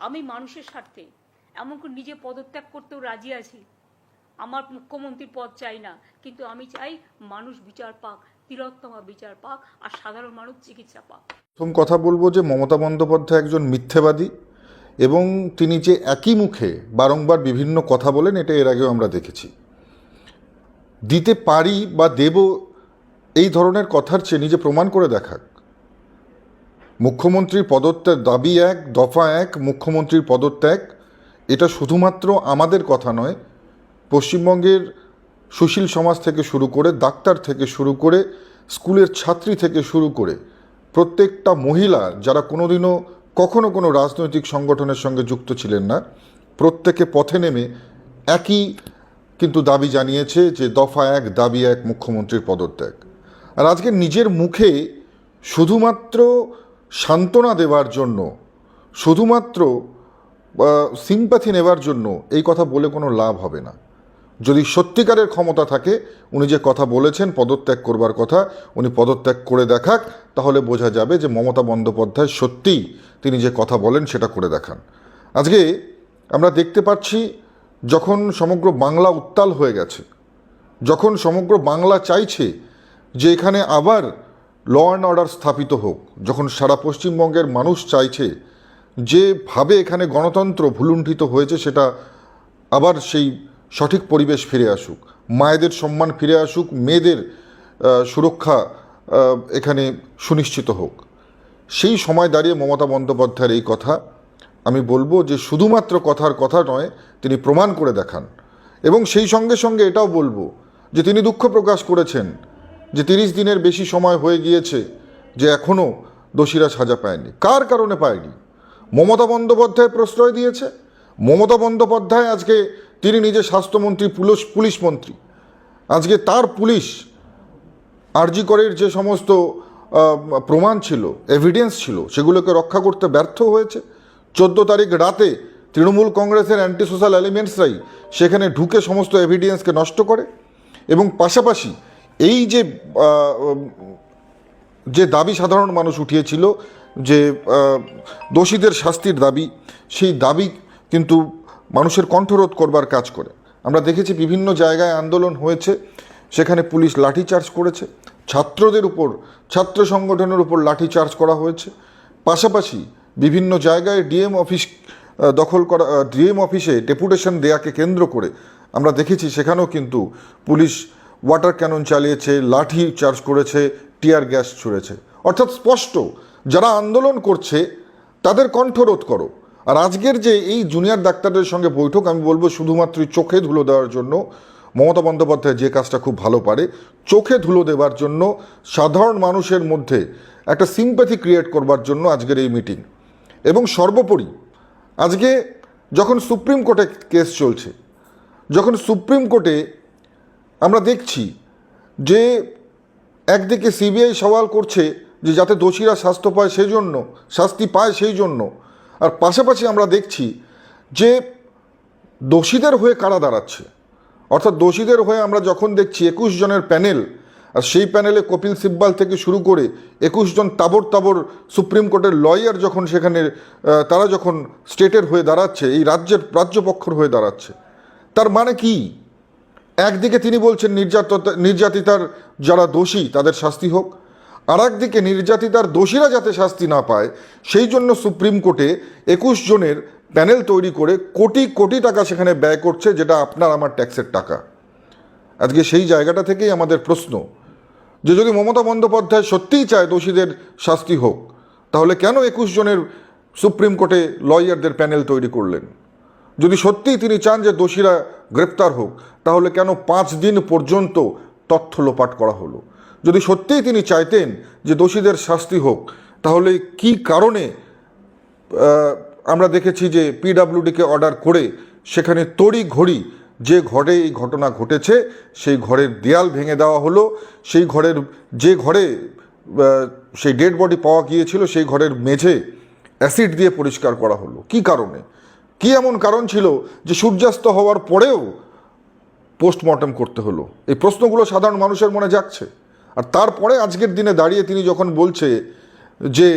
আমি মানুষের স্বার্থে এমনকি নিজে পদত্যাগ করতেও রাজি আছি। আমার মুখ্যমন্ত্রীর পদ চাই না, কিন্তু আমি চাই মানুষ বিচার পাক, তিলোত্তমা বিচার পাক, আর সাধারণ মানুষ চিকিৎসা পাক। প্রথম কথা বলবো যে মমতা বন্দ্যোপাধ্যায় একজন মিথ্যেবাদী, এবং তিনি যে একই মুখে বারংবার বিভিন্ন কথা বলেন, এটা এর আগেও আমরা দেখেছি। দিতে পারি বা দেব এই ধরনের কথার চেয়ে নিজে প্রমাণ করে দেখাক। মুখ্যমন্ত্রীর পদত্যাগ দাবি এক, দফা এক, মুখ্যমন্ত্রীর পদত্যাগ। এটা শুধুমাত্র আমাদের কথা নয়, পশ্চিমবঙ্গের সুশীল সমাজ থেকে শুরু করে, ডাক্তার থেকে শুরু করে, স্কুলের ছাত্রী থেকে শুরু করে প্রত্যেকটা মহিলা যারা কোনোদিনও কখনো কোনো রাজনৈতিক সংগঠনের সঙ্গে যুক্ত ছিলেন না, প্রত্যেকে পথে নেমে একই কিন্তু দাবি জানিয়েছে যে দফা এক, দাবি এক, মুখ্যমন্ত্রীর পদত্যাগ। আর আজকে নিজের মুখে শুধুমাত্র সান্ত্বনা দেওয়ার জন্য, শুধুমাত্র সিম্প্যাথি নেবার জন্য এই কথা বলে কোনো লাভ হবে না। যদি সত্যিকারের ক্ষমতা থাকে, উনি যে কথা বলেছেন পদত্যাগ করবার কথা, উনি পদত্যাগ করে দেখাক, তাহলে বোঝা যাবে যে মমতা বন্দ্যোপাধ্যায় সত্যিই তিনি যে কথা বলেন সেটা করে দেখান। আজকে আমরা দেখতে পাচ্ছি, যখন সমগ্র বাংলা উত্তাল হয়ে গেছে, যখন সমগ্র বাংলা চাইছে যে এখানে আবার ল অ্যান্ড অর্ডার স্থাপিত হোক, যখন সারা পশ্চিমবঙ্গের মানুষ চাইছে যেভাবে এখানে গণতন্ত্র ভুলুণ্ঠিত হয়েছে সেটা আবার সেই সঠিক পরিবেশ ফিরে আসুক, মায়েদের সম্মান ফিরে আসুক, মেয়েদের সুরক্ষা এখানে সুনিশ্চিত হোক, সেই সময় দাঁড়িয়ে মমতা বন্দ্যোপাধ্যায়ের এই কথা, আমি বলবো যে শুধুমাত্র কথার কথা নয়, তিনি প্রমাণ করে দেখান। এবং সেই সঙ্গে সঙ্গে এটাও বলবো যে তিনি দুঃখ প্রকাশ করেছেন যে 30 দিনের বেশি সময় হয়ে গিয়েছে, যে এখনও দোষীরা সাজা পায়নি। কার কারণে পায়নি? মমতা বন্দ্যোপাধ্যায় প্রশ্রয় দিয়েছে। মমতা বন্দ্যোপাধ্যায় আজকে তিনি নিজে স্বাস্থ্যমন্ত্রী, পুলিশ মন্ত্রী, আজকে তার পুলিশ আরজি করের যে সমস্ত প্রমাণ ছিল, এভিডেন্স ছিল, সেগুলোকে রক্ষা করতে ব্যর্থ হয়েছে। 14 তারিখ রাতে তৃণমূল কংগ্রেসের অ্যান্টি সোশ্যাল এলিমেন্টসরাই সেখানে ঢুকে সমস্ত এভিডেন্সকে নষ্ট করে। এবং পাশাপাশি এই যে দাবি সাধারণ মানুষ উঠিয়েছিল, যে দোষীদের শাস্তির দাবি, সেই দাবি কিন্তু মানুষের কণ্ঠরোধ করবার কাজ করে। আমরা দেখেছি বিভিন্ন জায়গায় আন্দোলন হয়েছে, সেখানে পুলিশ লাঠিচার্জ করেছে, ছাত্রদের উপর, ছাত্র সংগঠনের উপর লাঠিচার্জ করা হয়েছে। পাশাপাশি বিভিন্ন জায়গায় ডিএম অফিসে ডেপুটেশন দেয়াকে কেন্দ্র করে আমরা দেখেছি সেখানেও কিন্তু পুলিশ ওয়াটার ক্যানন চালিয়েছে, লাঠি চার্জ করেছে, টিয়ার গ্যাস ছুঁড়েছে। অর্থাৎ স্পষ্ট, যারা আন্দোলন করছে তাদের কণ্ঠরোধ করো। আর আজকের যে এই জুনিয়র ডাক্তারদের সঙ্গে বৈঠক, আমি বলবো শুধুমাত্র চোখে ধুলো দেওয়ার জন্য, মমতা বন্দ্যোপাধ্যায় যে কাজটা খুব ভালো পারে, চোখে ধুলো দেওয়ার জন্য, সাধারণ মানুষের মধ্যে একটা সিম্প্যাথি ক্রিয়েট করবার জন্য আজকের এই মিটিং। এবং সর্বোপরি আজকে যখন সুপ্রিম কোর্টে কেস চলছে, যখন সুপ্রিম কোর্টে আমরা দেখছি যে একদিকে সিবিআই সওয়াল করছে যে যাতে দোষীরা শাস্তি পায় সেই জন্য, আর পাশাপাশি আমরা দেখছি যে দোষীদের হয়ে কারা দাঁড়াচ্ছে। অর্থাৎ দোষীদের হয়ে আমরা যখন দেখছি 21 জনের প্যানেল, আর সেই প্যানেলে কপিল সিব্বাল থেকে শুরু করে 21 জন তাবর সুপ্রিম কোর্টের লয়ার যখন সেখানে তারা যখন স্টেটের হয়ে দাঁড়াচ্ছে, এই রাজ্যপক্ষের হয়ে দাঁড়াচ্ছে, তার মানে কি? একদিকে তিনি বলছেন নির্যাতিতার যারা দোষী তাদের শাস্তি হোক, আর একদিকে নির্যাতিতার দোষীরা যাতে শাস্তি না পায় সেই জন্য সুপ্রিম কোর্টে 21 জনের প্যানেল তৈরি করে কোটি কোটি টাকা সেখানে ব্যয় করছে, যেটা আপনার আমার ট্যাক্সের টাকা। আজকে সেই জায়গাটা থেকেই আমাদের প্রশ্ন যে যদি মমতা বন্দ্যোপাধ্যায় সত্যিই চায় দোষীদের শাস্তি হোক, তাহলে কেন 21 জনের সুপ্রিম কোর্টে লয়ারদের প্যানেল তৈরি করলেন? যদি সত্যিই তিনি চান যে দোষীরা গ্রেপ্তার হোক, তাহলে কেন 5 দিন পর্যন্ত তথ্য লোপাট করা হলো? যদি সত্যিই তিনি চাইতেন যে দোষীদের শাস্তি হোক, তাহলে কি কারণে আমরা দেখেছি যে পিডব্লিউডিকে অর্ডার করে সেখানে তড়িঘড়ি যে ঘরে এই ঘটনা ঘটেছে সেই ঘরের দেয়াল ভেঙে দেওয়া হলো, সেই ঘরে সেই ডেড বডি পাওয়া গিয়েছিল সেই ঘরের মেঝে অ্যাসিড দিয়ে পরিষ্কার করা হলো? কি কারণে? কি এমন কারণ ছিল যে সূর্যাস্ত হওয়ার পরেও পোস্টমর্টম করতে হলো? এই প্রশ্নগুলো সাধারণ মানুষের মনে জাগছে। আর তারপরে আজকের দিনে দাঁড়িয়ে তিনি যখন বলছে যে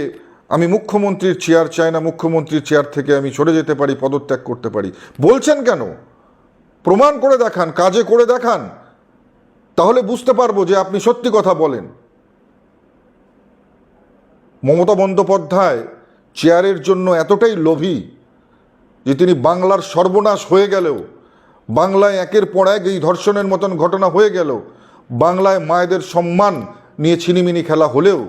আমি মুখ্যমন্ত্রীর চেয়ার চাই না, মুখ্যমন্ত্রীর চেয়ার থেকে আমি সরে যেতে পারি, পদত্যাগ করতে পারি, বলছেন কেন? প্রমাণ করে দেখান, কাজে করে দেখান, তাহলে বুঝতে পারবো যে আপনি সত্যি কথা বলেন। মমতা বন্দ্যোপাধ্যায় চেয়ারের জন্য এতটাই লোভী যে তিনি বাংলার সর্বনাশ হয়ে গেলেও, বাংলায় একের পর এক এই ধর্ষণের মতন ঘটনা হয়ে গেল, বাংলায় মায়েদের সম্মান নিয়ে ছিনিমিনি খেলা হলেও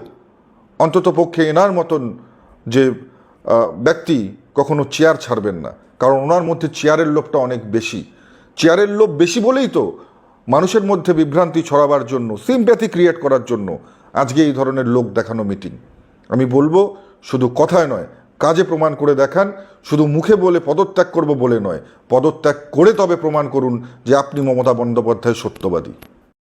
অন্তত পক্ষে এনার মতন যে ব্যক্তি কখনো চেয়ার ছাড়বেন না, কারণ ওনার মধ্যে চেয়ারের লোভটা অনেক বেশি। চেয়ারের লোভ বেশি বলেই তো মানুষের মধ্যে বিভ্রান্তি ছড়াবার জন্য, সিম্প্যাথি ক্রিয়েট করার জন্য আজকে এই ধরনের লোক দেখানো মিটিং। আমি বলবো শুধু কথায় নয়, কাজে প্রমাণ করে দেখান। শুধু মুখে বলে পদত্যাগ করব বলে নয়, পদত্যাগ করে তবে প্রমাণ করুন যে আপনি মমতা বন্দ্যোপাধ্যায় সত্যবাদী।